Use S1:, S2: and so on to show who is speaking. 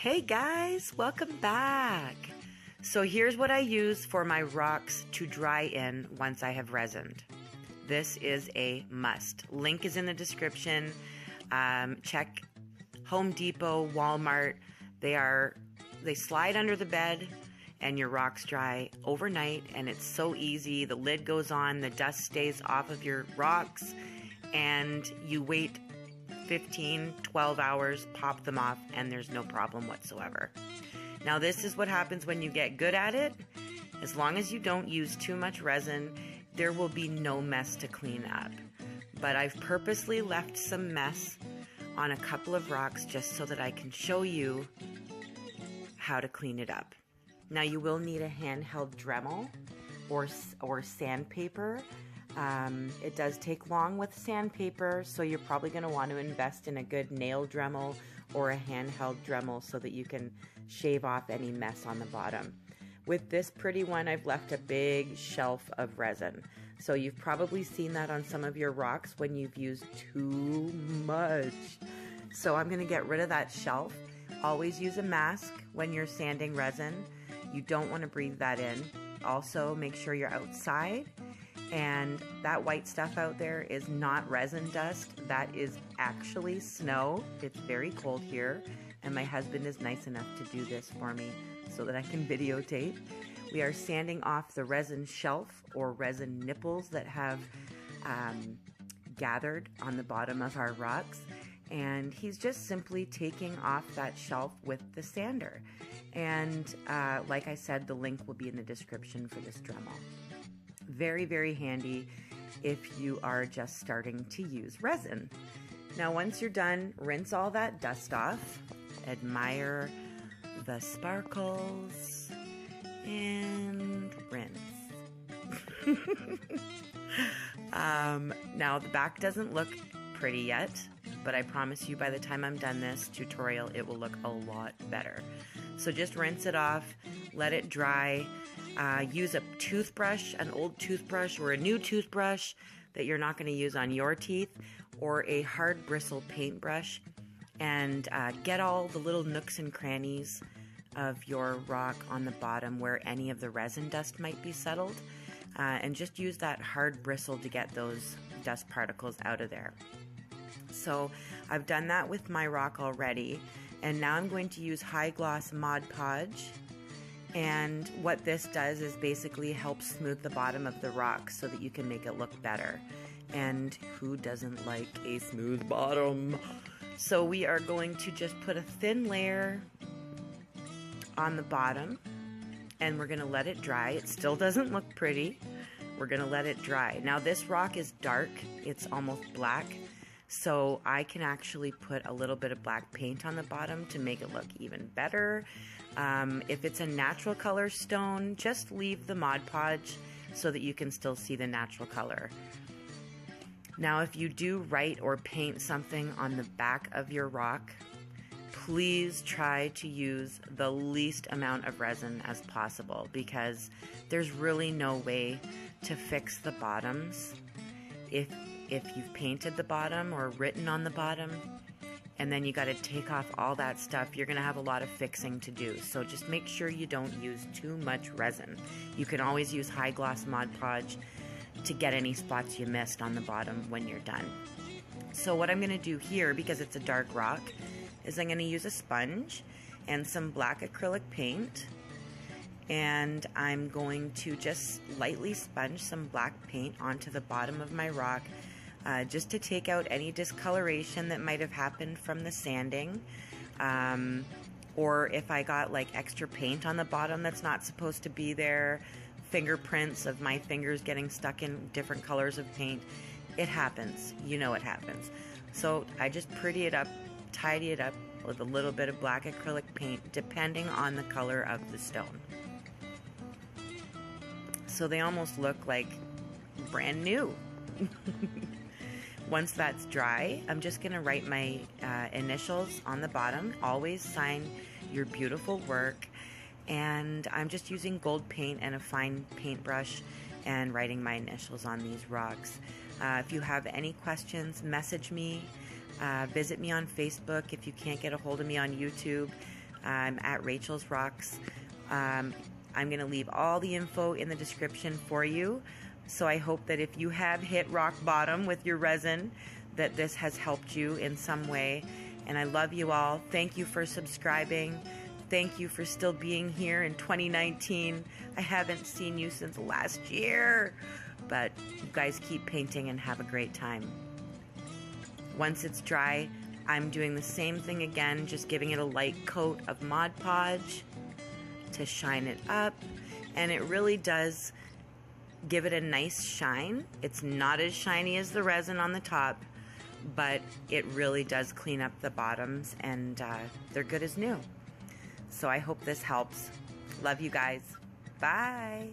S1: Hey guys, welcome back. So here's what I use for my rocks to dry in once I have resined. This is a must. Link is in the description. Check Home Depot, Walmart. They slide under the bed and your rocks dry overnight, and it's so easy. The lid goes on, the dust stays off of your rocks, and you wait 15, 12 hours, pop them off, and there's no problem whatsoever. Now this is what happens when you get good at it. As long as you don't use too much resin, there will be no mess to clean up. But I've purposely left some mess on a couple of rocks just so that I can show you how to clean it up. Now you will need a handheld Dremel or sandpaper. It does take long with sandpaper, so you're probably going to want to invest in a good nail Dremel or a handheld Dremel so that you can shave off any mess on the bottom. With this pretty one, I've left a big shelf of resin. So you've probably seen that on some of your rocks when you've used too much. So I'm going to get rid of that shelf. Always use a mask when you're sanding resin. You don't want to breathe that in. Also, make sure you're outside. And that white stuff out there is not resin dust. That is actually snow. It's very cold here, and my husband is nice enough to do this for me so that I can videotape. We are sanding off the resin shelf or resin nipples that have gathered on the bottom of our rocks, and he's just simply taking off that shelf with the sander. And like I said, the link will be in the description for this Dremel. Very, very handy if you are just starting to use resin. Now, once you're done, rinse all that dust off. Admire the sparkles and rinse. Now, the back doesn't look pretty yet, but I promise you by the time I'm done this tutorial, it will look a lot better. So just rinse it off, let it dry. Use a toothbrush, an old toothbrush or a new toothbrush that you're not going to use on your teeth, or a hard bristle paintbrush, and get all the little nooks and crannies of your rock on the bottom where any of the resin dust might be settled, and just use that hard bristle to get those dust particles out of there. So I've done that with my rock already, and now I'm going to use high gloss Mod Podge. And what this does is basically help smooth the bottom of the rock so that you can make it look better. And who doesn't like a smooth bottom? So we are going to just put a thin layer on the bottom, and we're going to let it dry. It still doesn't look pretty. We're going to let it dry. Now this rock is dark. It's almost black. So I can actually put a little bit of black paint on the bottom to make it look even better. If it's a natural color stone, just leave the Mod Podge so that you can still see the natural color. Now, if you do write or paint something on the back of your rock, please try to use the least amount of resin as possible, because there's really no way to fix the bottoms if you've painted the bottom or written on the bottom, and then you got to take off all that stuff. You're going to have a lot of fixing to do. So just make sure you don't use too much resin. You can always use high gloss Mod Podge to get any spots you missed on the bottom when you're done. So what I'm going to do here, because it's a dark rock, is I'm going to use a sponge and some black acrylic paint, and I'm going to just lightly sponge some black paint onto the bottom of my rock, just to take out any discoloration that might have happened from the sanding, or if I got like extra paint on the bottom that's not supposed to be there, fingerprints of my fingers getting stuck in different colors of paint. It happens, you know it happens. So I just pretty it up, tidy it up with a little bit of black acrylic paint depending on the color of the stone. So they almost look like brand new. Once that's dry, I'm just going to write my initials on the bottom. Always sign your beautiful work. And I'm just using gold paint and a fine paintbrush and writing my initials on these rocks. If you have any questions, message me. Visit me on Facebook if you can't get a hold of me on YouTube. I'm at Rachel's Rocks. I'm going to leave all the info in the description for you. So I hope that if you have hit rock bottom with your resin, that this has helped you in some way. And I love you all. Thank you for subscribing. Thank you for still being here in 2019. I haven't seen you since last year. But you guys keep painting and have a great time. Once it's dry, I'm doing the same thing again, just giving it a light coat of Mod Podge to shine it up. And it really does give it a nice shine. It's not as shiny as the resin on the top, but it really does clean up the bottoms, and they're good as new. So I hope this helps. Love you guys. Bye.